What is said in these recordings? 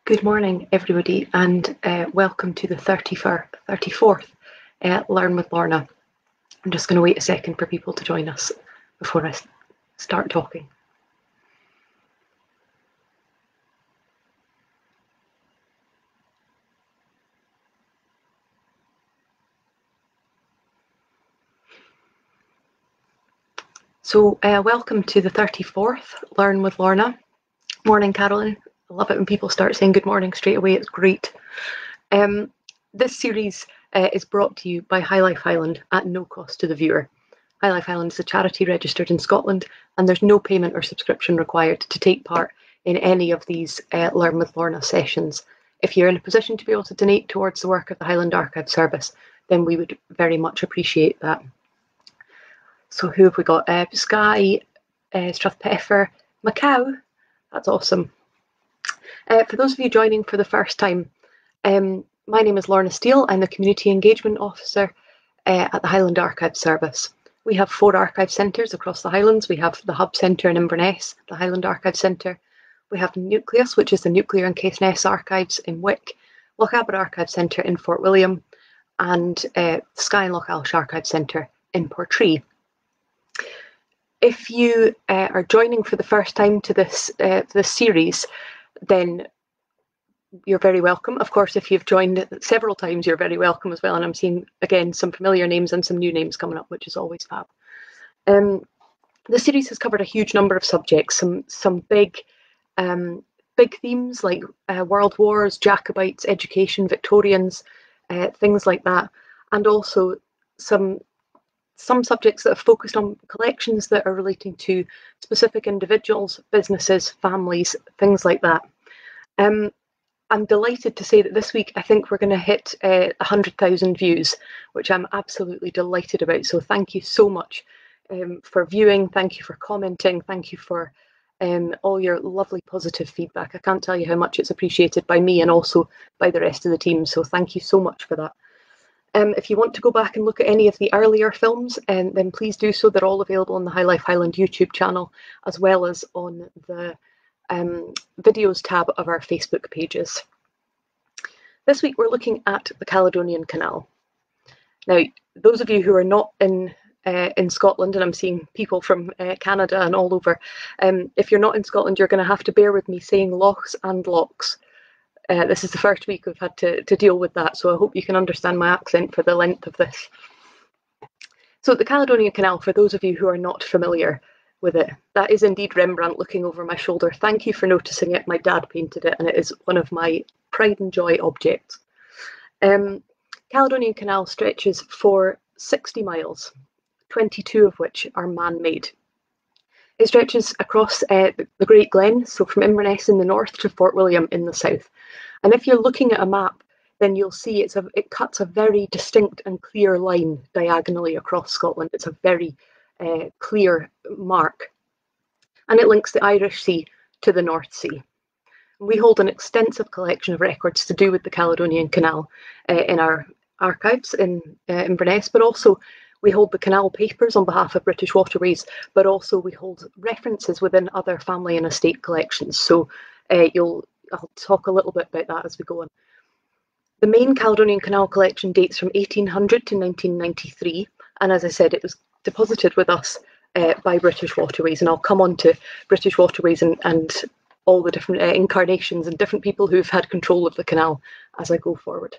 Good morning, everybody, and welcome to the 34th Learn with Lorna. I'm just going to wait a second for people to join us before I start talking. So welcome to the 34th Learn with Lorna. Morning, Carolyn. I love it when people start saying good morning straight away. It's great. This series is brought to you by Highland at no cost to the viewer. Highland is a charity registered in Scotland, and there's no payment or subscription required to take part in any of these Learn with Lorna sessions. If you're in a position to be able to donate towards the work of the Highland Archive Service, then we would very much appreciate that. So who have we got? Skye, Strathpeffer, Macau. That's awesome. For those of you joining for the first time, my name is Lorna Steele. I'm the Community Engagement Officer at the Highland Archive Service. We have 4 archive centres across the Highlands. We have the Hub Centre in Inverness, the Highland Archive Centre. We have the Nucleus, which is the Nuclear and Caithness Archives in Wick, Lochaber Archive Centre in Fort William, and Skye and Lochaber Archive Centre in Portree. If you are joining for the first time to this series, then you're very welcome. Of course, if you've joined several times, you're very welcome as well. And I'm seeing, again, some familiar names and some new names coming up, which is always fab. The series has covered a huge number of subjects, some big themes like World Wars, Jacobites, education, Victorians, things like that. And also some subjects that have focused on collections that are relating to specific individuals, businesses, families, things like that. I'm delighted to say that this week I think we're going to hit 100,000 views, which I'm absolutely delighted about. So thank you so much for viewing. Thank you for commenting. Thank you for all your lovely positive feedback. I can't tell you how much it's appreciated by me and also by the rest of the team. So thank you so much for that. If you want to go back and look at any of the earlier films, then please do so. They're all available on the High Life Highland YouTube channel, as well as on the videos tab of our Facebook pages. This week we're looking at the Caledonian Canal. Now, those of you who are not in Scotland, and I'm seeing people from Canada and all over, if you're not in Scotland, you're going to have to bear with me saying lochs and locks. This is the first week we've had to deal with that, so I hope you can understand my accent for the length of this. So the Caledonian Canal, for those of you who are not familiar with it, that is indeed Rembrandt looking over my shoulder. Thank you for noticing it. My dad painted it, and it is one of my pride and joy objects. Caledonian Canal stretches for 60 miles, 22 of which are man-made. It stretches across the Great Glen, so from Inverness in the north to Fort William in the south. And if you're looking at a map, then you'll see it cuts a very distinct and clear line diagonally across Scotland. It's a very clear mark. And it links the Irish Sea to the North Sea. We hold an extensive collection of records to do with the Caledonian Canal in our archives in Inverness, but also we hold the canal papers on behalf of British Waterways, but also we hold references within other family and estate collections. So I'll talk a little bit about that as we go on. The main Caledonian Canal collection dates from 1800 to 1993, and as I said, it was deposited with us by British Waterways, and I'll come on to British Waterways and all the different incarnations and different people who've had control of the canal as I go forward.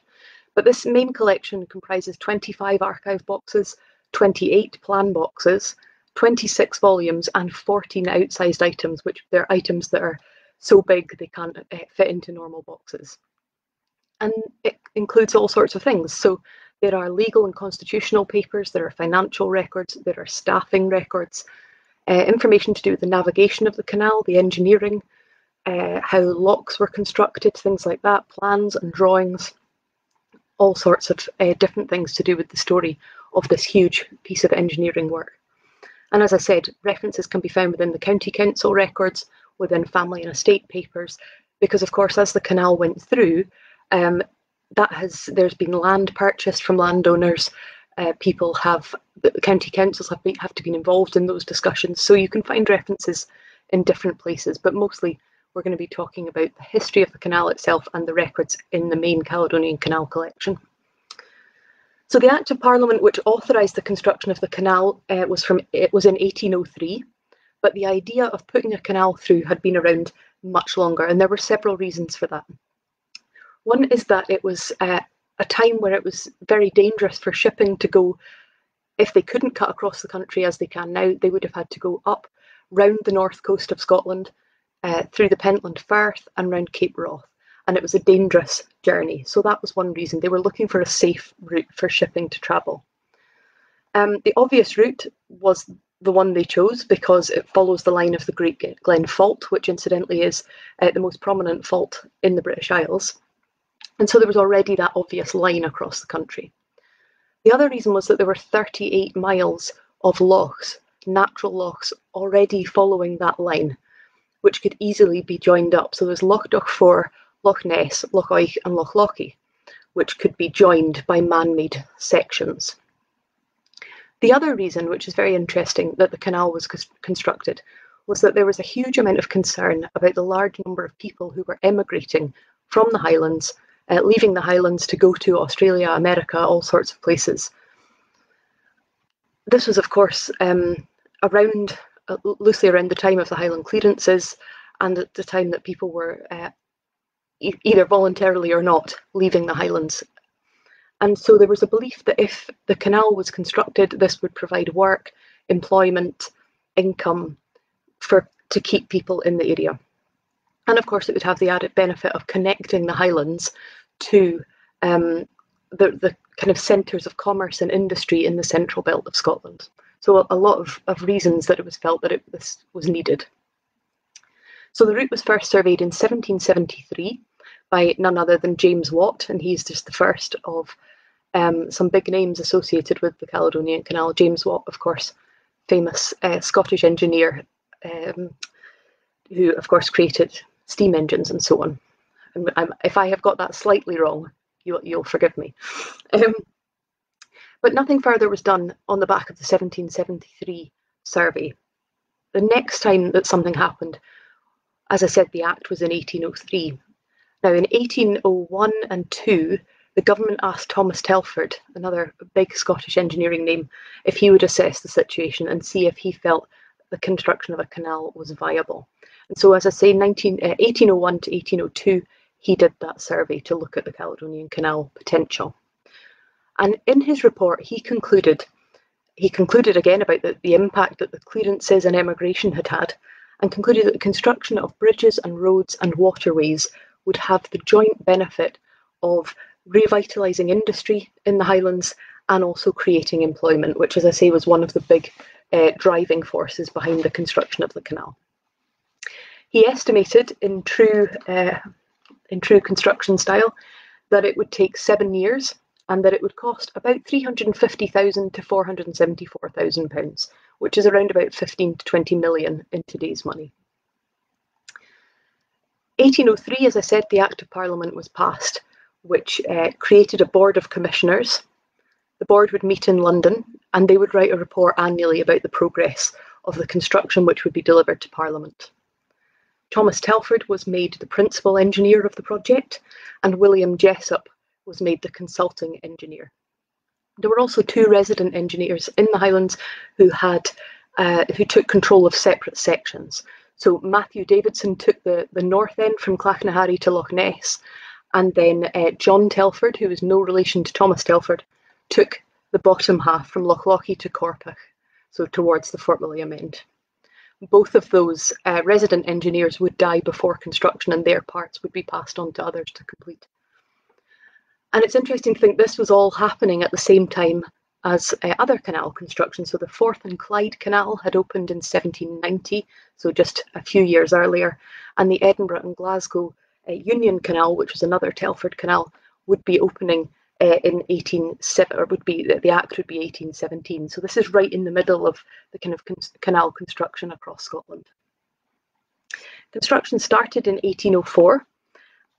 But this main collection comprises 25 archive boxes, 28 plan boxes, 26 volumes, and 14 outsized items, which they're items that are so big they can't fit into normal boxes. And it includes all sorts of things. So there are legal and constitutional papers, there are financial records, there are staffing records, information to do with the navigation of the canal, the engineering, how locks were constructed, things like that, plans and drawings, all sorts of different things to do with the story of this huge piece of engineering work. And as I said, references can be found within the county council records, within family and estate papers, because of course as the canal went through, there's been land purchased from landowners. The county councils have to be involved in those discussions. So you can find references in different places, but mostly we're going to be talking about the history of the canal itself and the records in the main Caledonian Canal collection. So the Act of Parliament which authorised the construction of the canal was in 1803, but the idea of putting a canal through had been around much longer, and there were several reasons for that. One is that it was a time where it was very dangerous for shipping to go. If they couldn't cut across the country as they can now, they would have had to go up round the north coast of Scotland, through the Pentland Firth and round Cape Wrath, and it was a dangerous journey. So that was one reason. They were looking for a safe route for shipping to travel. The obvious route was the one they chose because it follows the line of the Great Glen Fault, which incidentally is the most prominent fault in the British Isles. And so there was already that obvious line across the country. The other reason was that there were 38 miles of lochs, natural lochs, already following that line, which could easily be joined up. So there's Loch Dochfor, Loch Ness, Loch Oich and Loch Lochy, which could be joined by man-made sections. The other reason, which is very interesting, that the canal was constructed was that there was a huge amount of concern about the large number of people who were emigrating from the Highlands, leaving the Highlands to go to Australia, America, all sorts of places. This was, of course, loosely around the time of the Highland clearances and at the time that people were either voluntarily or not leaving the Highlands. And so there was a belief that if the canal was constructed, this would provide work, employment, income to keep people in the area. And of course, it would have the added benefit of connecting the Highlands to the kind of centres of commerce and industry in the central belt of Scotland. So a lot of reasons that it was felt that this was needed. So the route was first surveyed in 1773 by none other than James Watt, and he's just the first of some big names associated with the Caledonian Canal. James Watt, of course, famous Scottish engineer who, of course, created steam engines and so on. And if I have got that slightly wrong, you'll forgive me. But nothing further was done on the back of the 1773 survey. The next time that something happened, as I said, the Act was in 1803. Now, in 1801 and 2, the government asked Thomas Telford, another big Scottish engineering name, if he would assess the situation and see if he felt the construction of a canal was viable. And so, as I say, 1801 to 1802, he did that survey to look at the Caledonian Canal potential. And in his report, he concluded again about the impact that the clearances and emigration had had, and concluded that the construction of bridges and roads and waterways would have the joint benefit of revitalising industry in the Highlands and also creating employment, which, as I say, was one of the big driving forces behind the construction of the canal. He estimated in true construction style that it would take 7 years and that it would cost about £350,000 to £474,000, which is around about 15 to 20 million in today's money. 1803, as I said, the Act of Parliament was passed, which created a board of commissioners. The board would meet in London and they would write a report annually about the progress of the construction, which would be delivered to Parliament. Thomas Telford was made the principal engineer of the project, and William Jessup was made the consulting engineer. There were also 2 resident engineers in the Highlands who took control of separate sections. So Matthew Davidson took the north end from Clachnahary to Loch Ness, and then John Telford, who was no relation to Thomas Telford, took the bottom half from Loch Lochy to Corpach, so towards the Fort William end. Both of those resident engineers would die before construction, and their parts would be passed on to others to complete. And it's interesting to think this was all happening at the same time as other canal construction. So the Forth and Clyde Canal had opened in 1790, so just a few years earlier, and the Edinburgh and Glasgow Union Canal, which was another Telford canal, would be opening in 1870, or the Act would be 1817. So this is right in the middle of the kind of canal construction across Scotland. Construction started in 1804,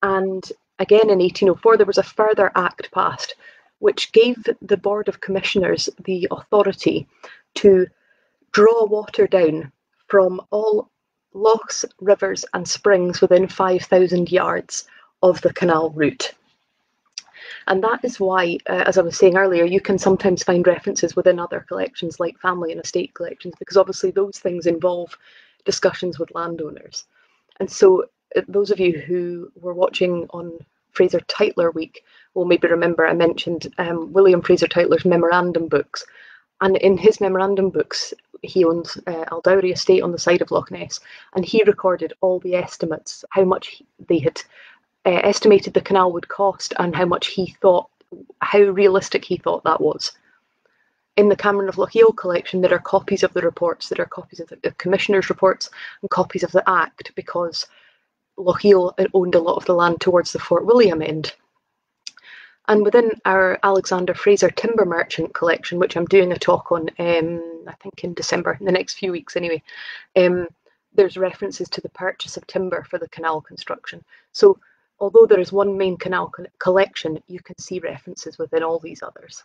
and again in 1804 there was a further Act passed, which gave the Board of Commissioners the authority to draw water down from all lochs, rivers and springs within 5,000 yards of the canal route. And that is why, as I was saying earlier, you can sometimes find references within other collections like family and estate collections, because obviously those things involve discussions with landowners. And so those of you who were watching on Fraser Tytler Week will maybe remember I mentioned William Fraser Tytler's memorandum books. And in his memorandum books, he owns Aldowrie Estate on the side of Loch Ness, and he recorded all the estimates, how much they had estimated the canal would cost and how much he thought, how realistic he thought that was. In the Cameron of Lochiel collection, there are copies of the reports, there are copies of the Commissioner's reports and copies of the Act, because Lochiel owned a lot of the land towards the Fort William end. And within our Alexander Fraser Timber Merchant collection, which I'm doing a talk on, I think in December, in the next few weeks anyway, there's references to the purchase of timber for the canal construction. So although there is one main canal collection, you can see references within all these others.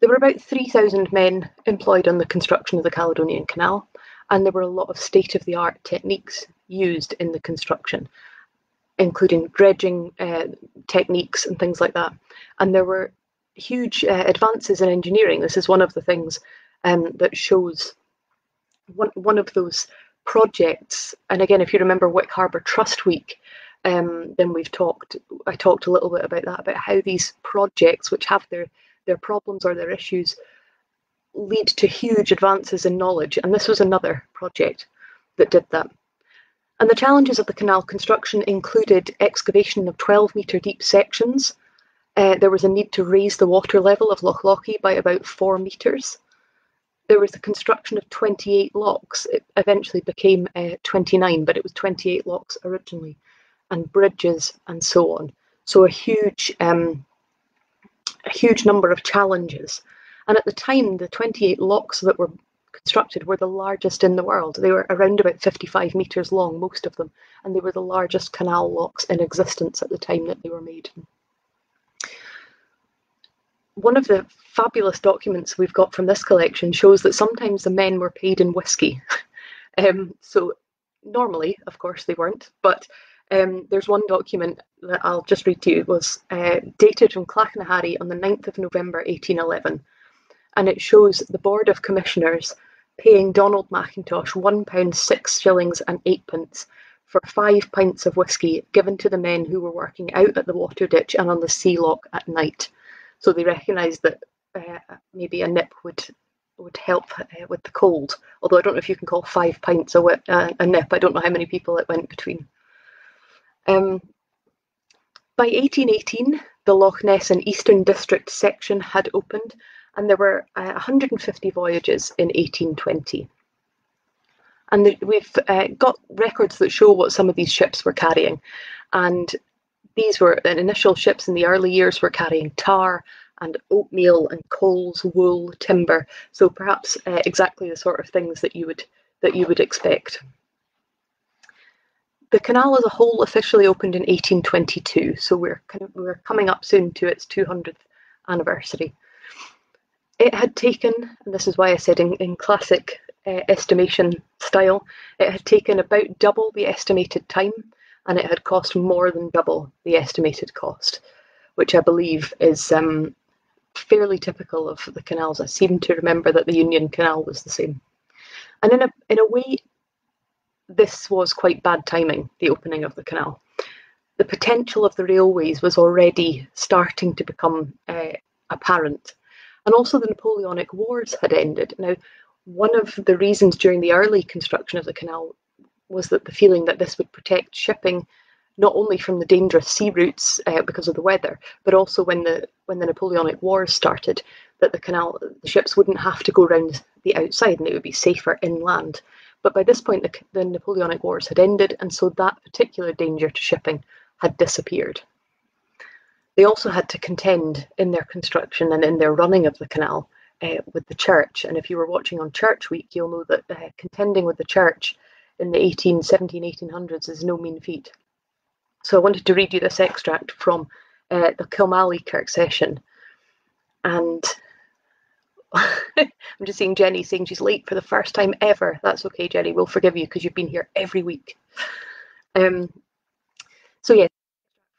There were about 3,000 men employed on the construction of the Caledonian Canal, and there were a lot of state-of-the-art techniques used in the construction, including dredging techniques and things like that. And there were huge advances in engineering. This is one of the things that shows one of those projects. And again, if you remember Wick Harbour Trust Week, then I talked a little bit about that, about how these projects, which have their problems or their issues, lead to huge advances in knowledge. And this was another project that did that. And the challenges of the canal construction included excavation of 12-metre deep sections. There was a need to raise the water level of Loch Lochy by about 4 metres. There was the construction of 28 locks. It eventually became 29, but it was 28 locks originally, and bridges and so on. So a huge number of challenges. And at the time, the 28 locks that were constructed were the largest in the world. They were around about 55 metres long, most of them, and they were the largest canal locks in existence at the time that they were made. One of the fabulous documents we've got from this collection shows that sometimes the men were paid in whiskey. So normally, of course, they weren't, but there's one document that I'll just read to you. It was dated from Clachanahary on the 9th of November 1811, and it shows the Board of Commissioners paying Donald Mackintosh £1 6 shillings and 8 for 5 pints of whiskey given to the men who were working out at the water ditch and on the sea lock at night. So they recognised that maybe a nip would help with the cold. Although I don't know if you can call 5 pints a nip. I don't know how many people it went between. By 1818, the Loch Ness and Eastern District section had opened, and there were 150 voyages in 1820. And we've got records that show what some of these ships were carrying. And these were the initial ships in the early years were carrying tar and oatmeal and coals, wool, timber. So perhaps exactly the sort of things that you would expect. The canal as a whole officially opened in 1822, so we're coming up soon to its 200th anniversary. It had taken, and this is why I said in classic estimation style, it had taken about double the estimated time, and it had cost more than double the estimated cost, which I believe is fairly typical of the canals. I seem to remember that the Union Canal was the same. And in a way, this was quite bad timing, the opening of the canal. The potential of the railways was already starting to become apparent. And also the Napoleonic Wars had ended. Now, one of the reasons during the early construction of the canal was that the feeling that this would protect shipping not only from the dangerous sea routes because of the weather, but also when the Napoleonic Wars started, that the ships wouldn't have to go around the outside and it would be safer inland. But by this point, the Napoleonic Wars had ended, and so that particular danger to shipping had disappeared. They also had to contend in their construction and in their running of the canal with the church. And if you were watching on Church Week, you'll know that contending with the church in the 1800s is no mean feat. So I wanted to read you this extract from the Kilmallie Kirk session. And I'm just seeing Jenny saying she's late for the first time ever. That's okay, Jenny. We'll forgive you because you've been here every week. So yeah,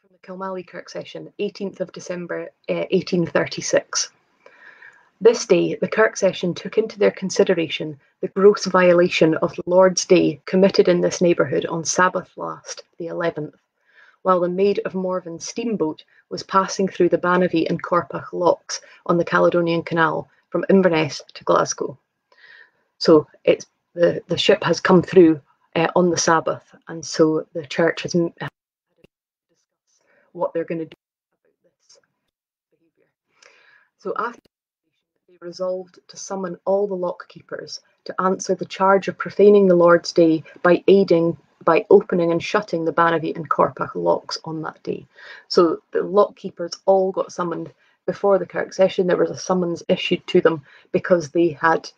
from the Kilmallie Kirk session, 18th of December, 1836. This day, the Kirk session took into their consideration the gross violation of the Lord's Day committed in this neighbourhood on Sabbath last, the 11th, while the Maid of Morven steamboat was passing through the Banavie and Corpach locks on the Caledonian Canal from Inverness to Glasgow. So it's the ship has come through on the Sabbath, and so the church has discussed what they're going to do about this behaviour. So after they resolved to summon all the lock keepers to answer the charge of profaning the Lord's Day by opening and shutting the Banavie and Corpach locks on that day. So the lock keepers all got summoned before the Kirk session. There was a summons issued to them because they had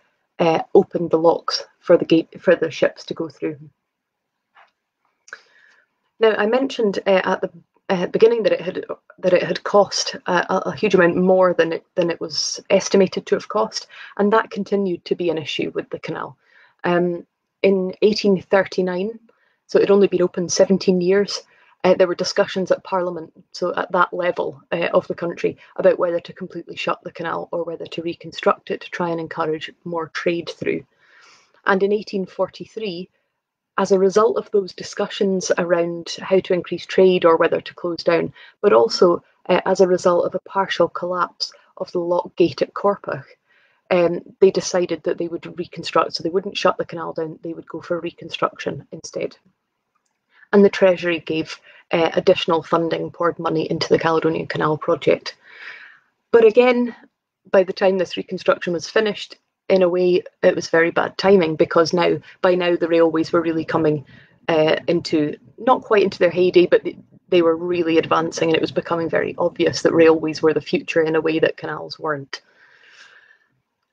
opened the locks for the ships to go through. Now, I mentioned at the beginning that it had cost a huge amount more than it was estimated to have cost, and that continued to be an issue with the canal. In 1839, so it had only been open 17 years. There were discussions at Parliament, so at that level of the country, about whether to completely shut the canal or whether to reconstruct it to try and encourage more trade through. And in 1843, as a result of those discussions around how to increase trade or whether to close down, but also as a result of a partial collapse of the lock gate at Corpach, they decided that they would reconstruct. So they wouldn't shut the canal down, they would go for reconstruction instead. And the Treasury gave additional funding, poured money into the Caledonian Canal project. But again, by the time this reconstruction was finished, in a way, it was very bad timing, because by now the railways were really coming into, not quite into their heyday, but they were really advancing, and it was becoming very obvious that railways were the future in a way that canals weren't.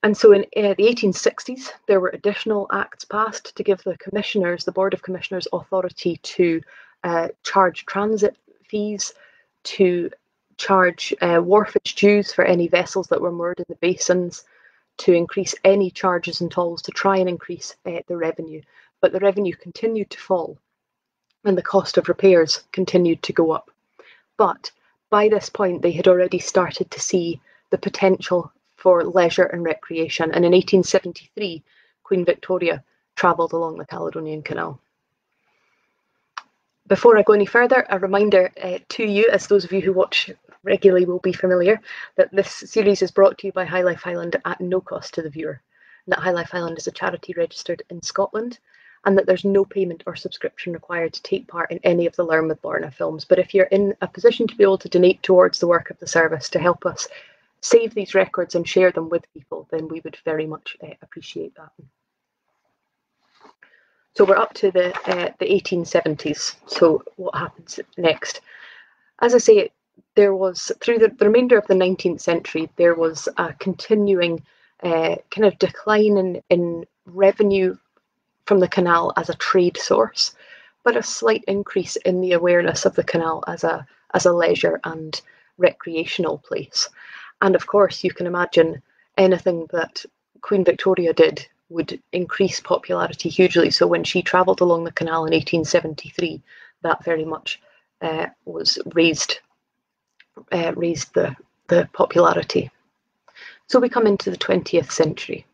And so in the 1860s, there were additional acts passed to give the commissioners, the Board of Commissioners, authority to charge transit fees, to charge wharfage dues for any vessels that were moored in the basins, to increase any charges and tolls to try and increase the revenue. But the revenue continued to fall, and the cost of repairs continued to go up. But by this point, they had already started to see the potential for leisure and recreation. And in 1873, Queen Victoria travelled along the Caledonian Canal. Before I go any further, a reminder to you, as those of you who watch regularly will be familiar, that this series is brought to you by High Life Highland at no cost to the viewer, and that High Life Highland is a charity registered in Scotland, and that there's no payment or subscription required to take part in any of the Learn With Lorna films. But if you're in a position to be able to donate towards the work of the service to help us save these records and share them with people, then we would very much appreciate that. So we're up to the 1870s. So what happens next? As I say, there was, through the remainder of the 19th century, there was a continuing kind of decline in revenue from the canal as a trade source, but a slight increase in the awareness of the canal as a leisure and recreational place. And of course, you can imagine anything that Queen Victoria did would increase popularity hugely. So when she travelled along the canal in 1873, that very much was raised the popularity. So we come into the 20th century.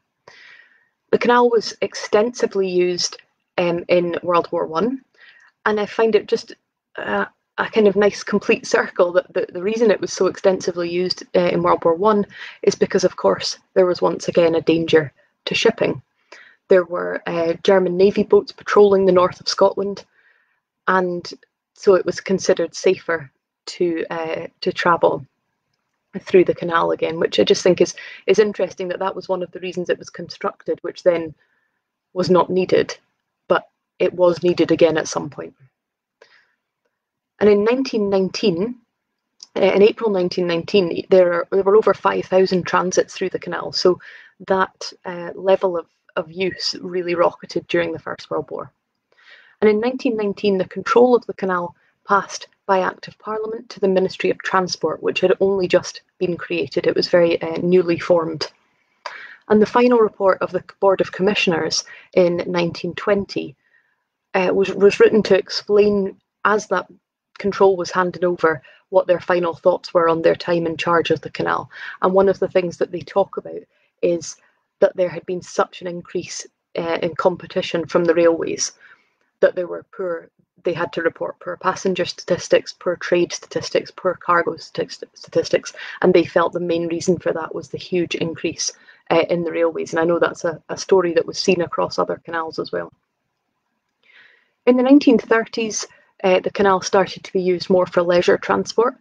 The canal was extensively used in World War I, and I find it just a kind of nice complete circle that the reason it was so extensively used in World War I is because, of course, there was once again a danger to shipping. There were German Navy boats patrolling the north of Scotland, and so it was considered safer to travel through the canal again, which I just think is interesting that was one of the reasons it was constructed, which then was not needed, but it was needed again at some point. And in 1919, in April 1919, there were over 5,000 transits through the canal, so that level of use really rocketed during the First World War. And in 1919, the control of the canal passed by Act of Parliament to the Ministry of Transport, which had only just been created. It was very newly formed. And the final report of the Board of Commissioners in 1920 was written to explain, as that control was handed over, what their final thoughts were on their time in charge of the canal. And one of the things that they talk about is that there had been such an increase in competition from the railways that they had to report poor passenger statistics, poor trade statistics, poor cargo statistics, and they felt the main reason for that was the huge increase in the railways. And I know that's a story that was seen across other canals as well. In the 1930s, the canal started to be used more for leisure transport.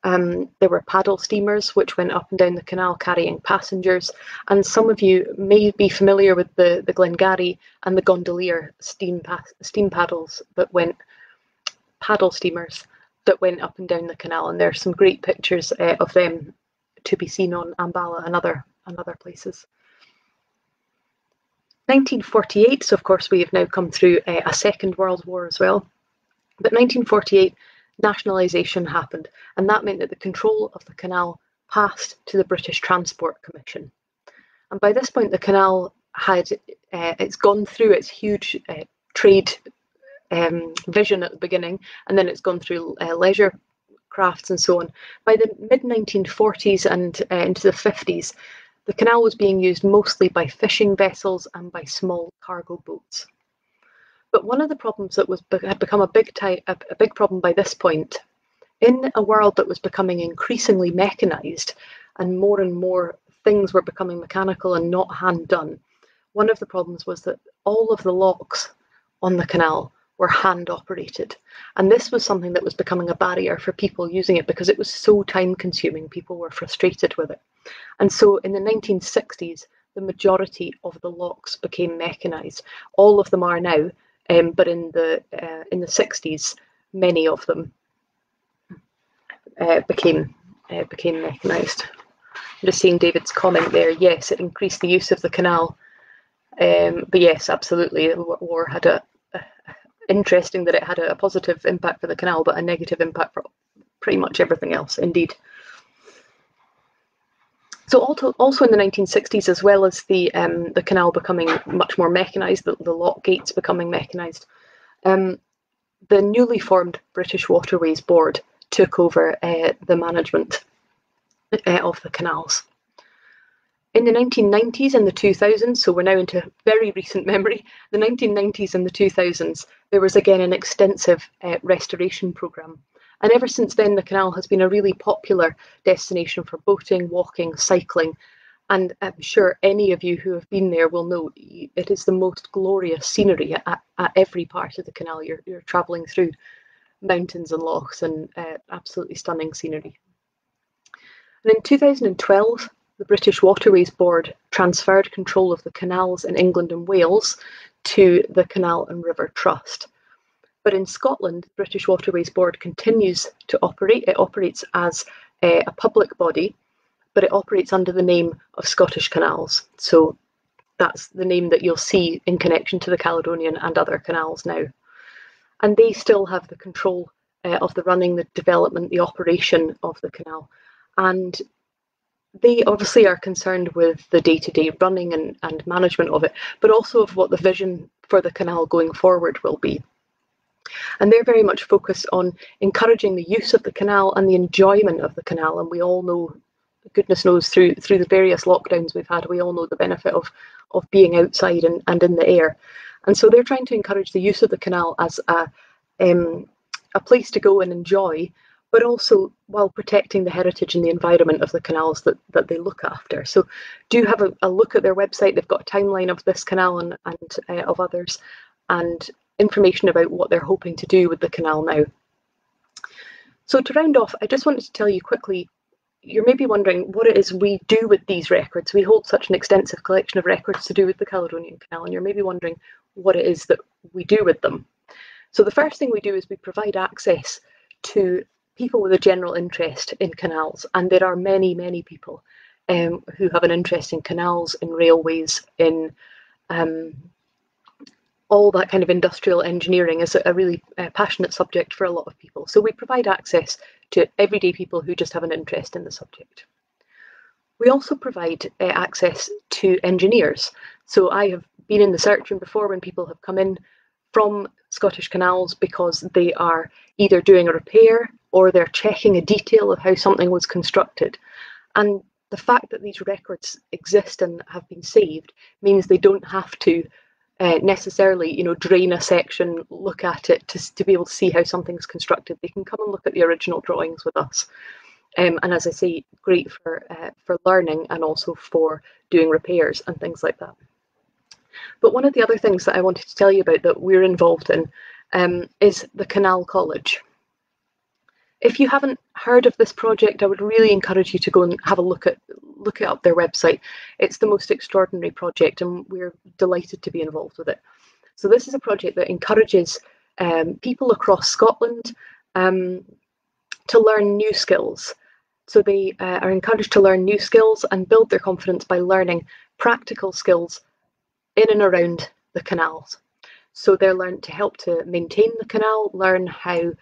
There were paddle steamers which went up and down the canal carrying passengers, and some of you may be familiar with the Glengarry and the Gondolier steam paddles that paddle steamers that went up and down the canal, and there are some great pictures of them to be seen on Ambala and other places. 1948, so of course we have now come through a Second World War as well, but 1948 nationalisation happened, and that meant that the control of the canal passed to the British Transport Commission. And by this point the canal had it's gone through its huge trade vision at the beginning, and then it's gone through leisure crafts and so on. By the mid-1940s and into the 50s, the canal was being used mostly by fishing vessels and by small cargo boats. But one of the problems that had become a big problem by this point, in a world that was becoming increasingly mechanised and more things were becoming mechanical and not hand done, one of the problems was that all of the locks on the canal were hand operated. And this was something that was becoming a barrier for people using it because it was so time consuming. People were frustrated with it. And so in the 1960s, the majority of the locks became mechanised. All of them are now, but in the 60s, many of them became mechanised. I'm just seeing David's comment there. Yes, it increased the use of the canal. But yes, absolutely, war had interesting that it had a positive impact for the canal, but a negative impact for pretty much everything else, indeed. So also in the 1960s, as well as the canal becoming much more mechanised, the lock gates becoming mechanised, the newly formed British Waterways Board took over the management of the canals. In the 1990s and the 2000s, so we're now into very recent memory, the 1990s and the 2000s, there was again an extensive restoration programme. And ever since then, the canal has been a really popular destination for boating, walking, cycling. And I'm sure any of you who have been there will know it is the most glorious scenery at every part of the canal. You're travelling through mountains and lochs and absolutely stunning scenery. And in 2012, the British Waterways Board transferred control of the canals in England and Wales to the Canal and River Trust. But in Scotland, the British Waterways Board continues to operate. It operates as a public body, but it operates under the name of Scottish Canals. So that's the name that you'll see in connection to the Caledonian and other canals now. And they still have the control of the running, the development, the operation of the canal. And they obviously are concerned with the day-to-day running and management of it, but also of what the vision for the canal going forward will be. And they're very much focused on encouraging the use of the canal and the enjoyment of the canal. And we all know, goodness knows, through the various lockdowns we've had, we all know the benefit of being outside and in the air. And so they're trying to encourage the use of the canal as a place to go and enjoy, but also while protecting the heritage and the environment of the canals that they look after. So do have a look at their website. They've got a timeline of this canal and of others, and information about what they're hoping to do with the canal now. So to round off, I just wanted to tell you quickly, you're maybe wondering what it is we do with these records. We hold such an extensive collection of records to do with the Caledonian Canal, and you're maybe wondering what it is that we do with them. So the first thing we do is we provide access to people with a general interest in canals, and there are many, many people who have an interest in canals, in railways, in all that kind of industrial engineering is a really passionate subject for a lot of people. So we provide access to everyday people who just have an interest in the subject. We also provide access to engineers. So I have been in the search room before when people have come in from Scottish Canals because they are either doing a repair or they're checking a detail of how something was constructed. And the fact that these records exist and have been saved means they don't have to necessarily, drain a section, look at it to be able to see how something's constructed. They can come and look at the original drawings with us. And as I say, great for learning and also for doing repairs and things like that. But one of the other things that I wanted to tell you about that we're involved in is the Canal College. If you haven't heard of this project, I would really encourage you to go and have a look it up their website. It's the most extraordinary project, and we're delighted to be involved with it. So this is a project that encourages people across Scotland to learn new skills. So they are encouraged to learn new skills and build their confidence by learning practical skills in and around the canals. So they're learned to help to maintain the canal, learn how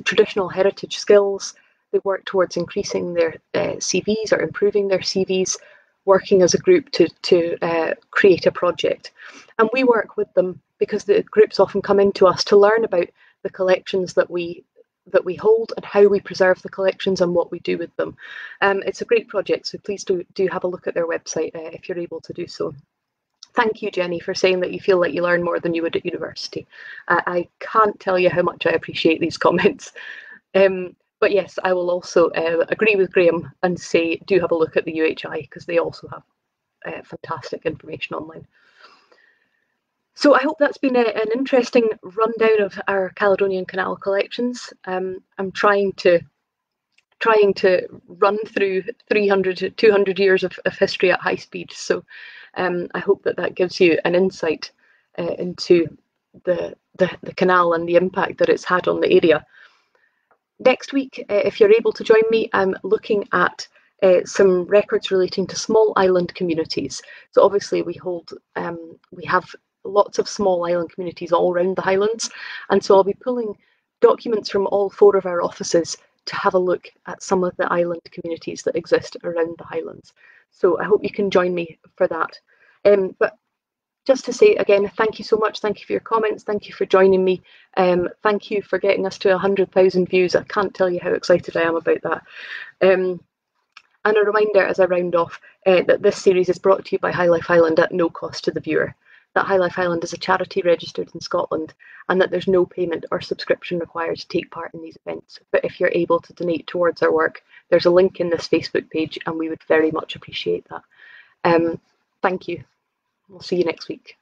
traditional heritage skills. They work towards increasing their CVs or improving their CVs, working as a group to create a project. And we work with them because the groups often come into us to learn about the collections that we hold and how we preserve the collections and what we do with them. It's a great project, so please do have a look at their website if you're able to do so. Thank you, Jenny, for saying that you feel like you learn more than you would at university. I can't tell you how much I appreciate these comments. But yes, I will also agree with Graham and say do have a look at the UHI because they also have fantastic information online. So I hope that's been an interesting rundown of our Caledonian Canal collections. I'm trying to run through 300 to 200 years of history at high speed. So I hope that gives you an insight into the canal and the impact that it's had on the area. Next week, if you're able to join me, I'm looking at some records relating to small island communities. So obviously we have lots of small island communities all around the Highlands, and so I'll be pulling documents from all 4 of our offices to have a look at some of the island communities that exist around the Highlands. So I hope you can join me for that. But just to say again, thank you so much. Thank you for your comments. Thank you for joining me. Thank you for getting us to 100,000 views. I can't tell you how excited I am about that. And a reminder as I round off that this series is brought to you by High Life Highland at no cost to the viewer. That High Life Highland is a charity registered in Scotland and that there's no payment or subscription required to take part in these events. But if you're able to donate towards our work, there's a link in this Facebook page and we would very much appreciate that. Thank you. We'll see you next week.